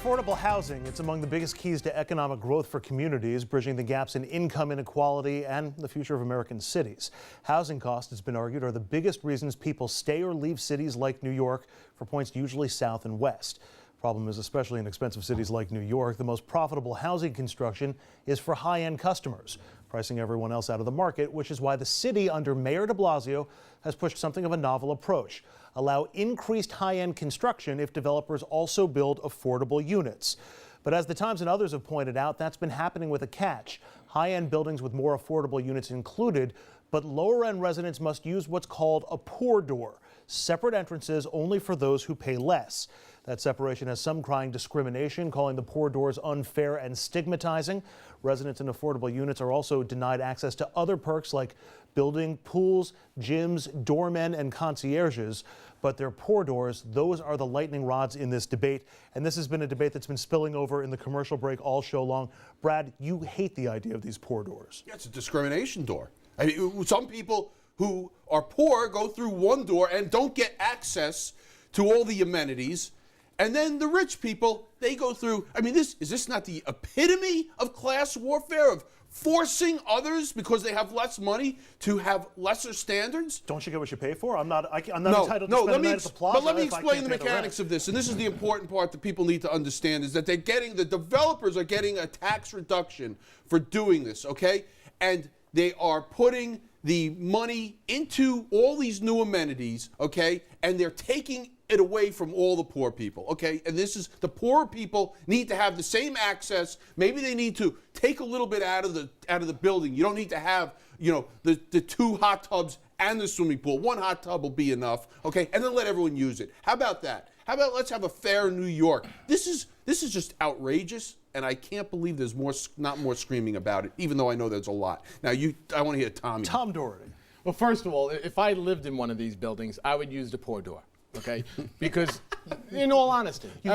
Affordable housing, it's among the biggest keys to economic growth for communities, bridging the gaps in income inequality and the future of American cities. Housing costs, it's been argued, are the biggest reasons people stay or leave cities like New York for points usually south and west. Problem is, especially in expensive cities like New York, the most profitable housing construction is for high-end customers, pricing everyone else out of the market, which is why the city under Mayor de Blasio has pushed something of a novel approach. Allow increased high-end construction if developers also build affordable units. But as the Times and others have pointed out, that's been happening with a catch. High-end buildings with more affordable units included, but lower-end residents must use what's called a poor door, separate entrances only for those who pay less. That separation has some crying discrimination, calling the poor doors unfair and stigmatizing. Residents in affordable units are also denied access to other perks like building pools, gyms, doormen, and concierges. But their poor doors, those are the lightning rods in this debate. And this has been a debate that's been spilling over in the commercial break all show long. Brad, you hate the idea of these poor doors. Yeah, it's a discrimination door. I mean, some people who are poor go through one door and don't get access to all the amenities. And then the rich people, they go through, I mean, is this not the epitome of class warfare, of forcing others because they have less money to have lesser standards? Don't you get what you pay for? I'm not entitled to spend a night at the plaza. But let me explain the mechanics of this, and this is the important part that people need to understand, is that the developers are getting a tax reduction for doing this, okay? And they are putting the money into all these new amenities, okay? And they're taking it away from all the poor people, okay? And this is, the poor people need to have the same access. Maybe they need to take a little bit out of the building. You don't need to have, you know, the two hot tubs and the swimming pool. One hot tub will be enough, okay? And then let everyone use it. How about that? How about let's have a fair New York? This is just outrageous, and I can't believe there's not more screaming about it, even though I know there's a lot. Now, I want to hear Tommy. Tom Doherty. Well, first of all, if I lived in one of these buildings, I would use the poor door. Okay, because in all honesty, you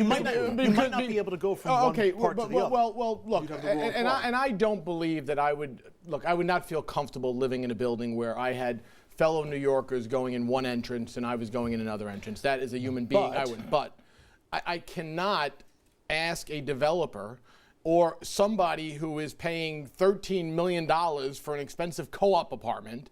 might not be able to go from one part to the other. Well, look, and I don't believe that I would not feel comfortable living in a building where I had fellow New Yorkers going in one entrance and I was going in another entrance. That is a human being. I wouldn't. But I cannot ask a developer or somebody who is paying $13 million for an expensive co-op apartment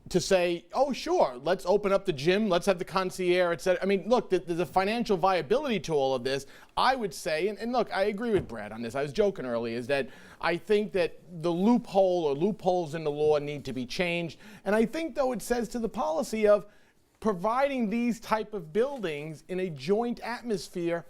to say, oh, sure, let's open up the gym, let's have the concierge, etc. I mean, look, there's a financial viability to all of this. I would say, and look, I agree with Brad on this. I was joking earlier, is that I think that the loophole or loopholes in the law need to be changed. And I think, though, it says to the policy of providing these type of buildings in a joint atmosphere,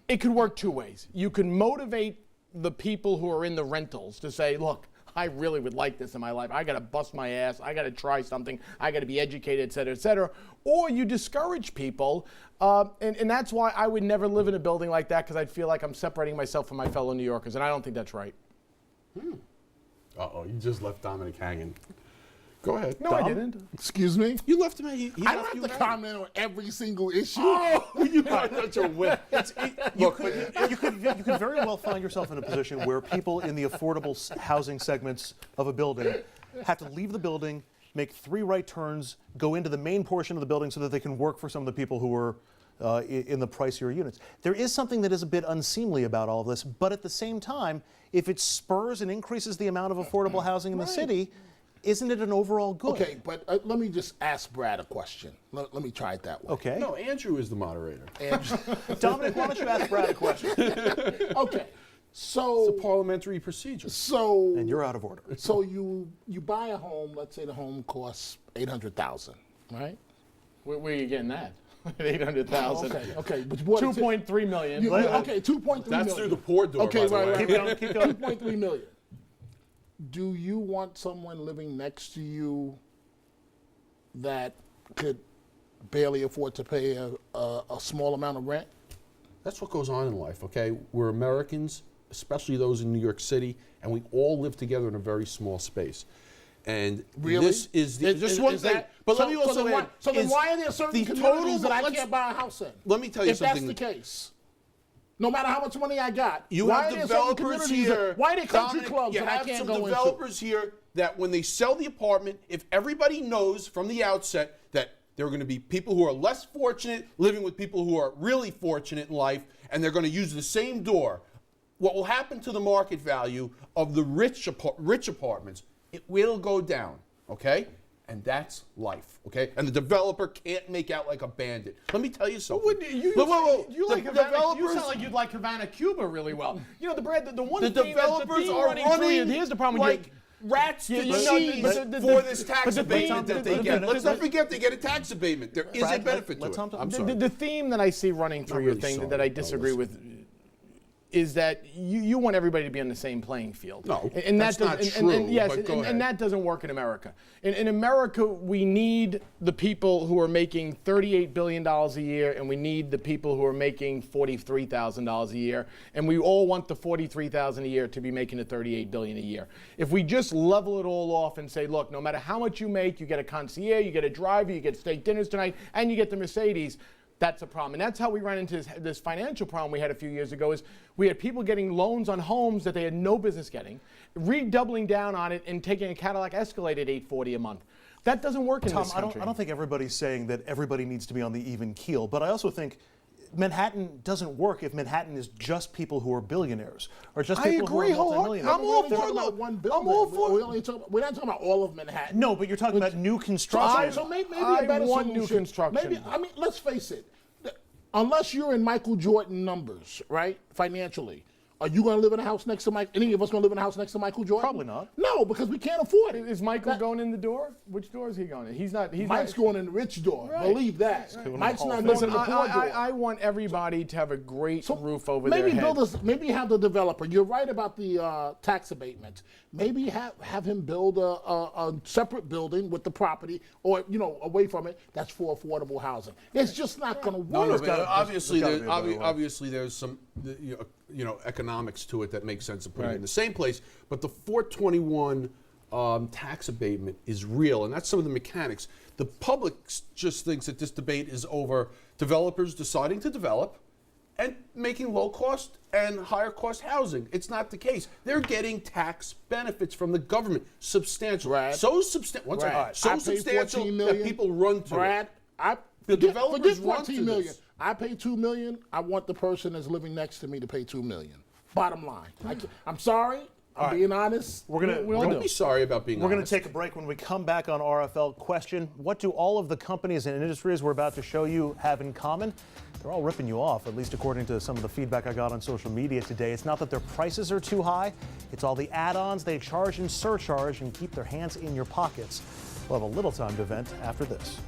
it could work two ways. You can motivate the people who are in the rentals to say, look, I really would like this in my life. I got to bust my ass. I got to try something. I got to be educated, et cetera, et cetera. Or you discourage people. And that's why I would never live in a building like that, because I'd feel like I'm separating myself from my fellow New Yorkers. And I don't think that's right. Uh-oh, you just left Dominic hanging. Go ahead. No, I didn't. Excuse me? You left him hanging. I don't have to comment on every single issue. Oh, you are such a whip. You could very well find yourself in a position where people in the affordable housing segments of a building have to leave the building, make 3 right turns, go into the main portion of the building so that they can work for some of the people who are in the pricier units. There is something that is a bit unseemly about all of this, but at the same time, if it spurs and increases the amount of affordable housing in the city, isn't it an overall good? Okay, but let me just ask Brad a question. Let me try it that way. Okay. No, Andrew is the moderator. Dominic, why don't you ask Brad a question? Okay, so It's a parliamentary procedure. And you're out of order. So you buy a home. Let's say the home costs $800,000, right? Where are you getting that? 800,000. Okay. But what? 2.3 million. Okay, 2.3 million. That's through the poor door. Okay, by the way. right. Keep going. 2.3 million. Do you want someone living next to you that could barely afford to pay a small amount of rent? That's what goes on in life, okay? We're Americans, especially those in New York City, and we all live together in a very small space. And really? This is just one thing. But let me also add, then why are there certain communities that I can't buy a house in? Let me tell you something. If that's the case. No matter how much money I got, you have developers here. Why are there country clubs that I can't go into? You have some developers here that when they sell the apartment, if everybody knows from the outset that There are going to be people who are less fortunate living with people who are really fortunate in life, and they're going to use the same door. What will happen to the market value of the rich apartments? It will go down, okay? And that's life, okay? And the developer can't make out like a bandit. Let me tell you something. You sound like you'd like Havana, Cuba really well. You know, the one the thing developers are running here's the problem like rats to cheese for this tax abatement that they get. Let's not forget they get a tax abatement. There is a benefit to it. I'm sorry. The theme that I see running through your thing that I disagree with is that you want everybody to be on the same playing field. No, and that's not true. And that doesn't work in America. In America, we need the people who are making $38 billion a year, and we need the people who are making $43,000 a year, and we all want the $43,000 a year to be making the $38 billion a year. If we just level it all off and say, look, no matter how much you make, you get a concierge, you get a driver, you get steak dinners tonight, and you get the Mercedes. That's a problem. And that's how we ran into this financial problem we had a few years ago is we had people getting loans on homes that they had no business getting, redoubling down on it and taking a Cadillac Escalade at $840 a month. That doesn't work in this country. I don't think everybody's saying that everybody needs to be on the even keel, but I also think Manhattan doesn't work if Manhattan is just people who are billionaires or just people who are multimillionaires. I'm all for We're not talking about all of Manhattan. No, but you're talking about new construction. So maybe a better solution. New construction. Maybe, I mean, let's face it. Unless you're in Michael Jordan numbers, right, financially, are you going to live in a house next to Mike? Any of us going to live in a house next to Michael Jordan? Probably not. No, because we can't afford it. Is Michael going in the door? Which door is he going in? He's not. Mike's going in the rich door. Right. Believe that. Right. Mike's not going in the poor door. I want everybody to have a great roof over their head. Maybe have the developer. You're right about the tax abatement. Maybe have him build a separate building with the property, or away from it. That's for affordable housing. It's just not going to work. No, obviously there's some economics to it that makes sense to put it in the same place. But the 421 tax abatement is real, and that's some of the mechanics. The public just thinks that this debate is over developers deciding to develop and making low cost and higher cost housing. It's not the case. They're getting tax benefits from the government, substantial. Brad, so substantial that people run to Brad, it. The developers forget run to $14 million. this. I pay $2 million. I want the person that's living next to me to pay $2 million. Bottom line. I'm sorry. I'm being honest. We're gonna be sorry about being honest. We're going to take a break. When we come back on RFL Question, what do all of the companies and industries we're about to show you have in common? They're all ripping you off, at least according to some of the feedback I got on social media today. It's not that their prices are too high. It's all the add-ons they charge and surcharge and keep their hands in your pockets. We'll have a little time to vent after this.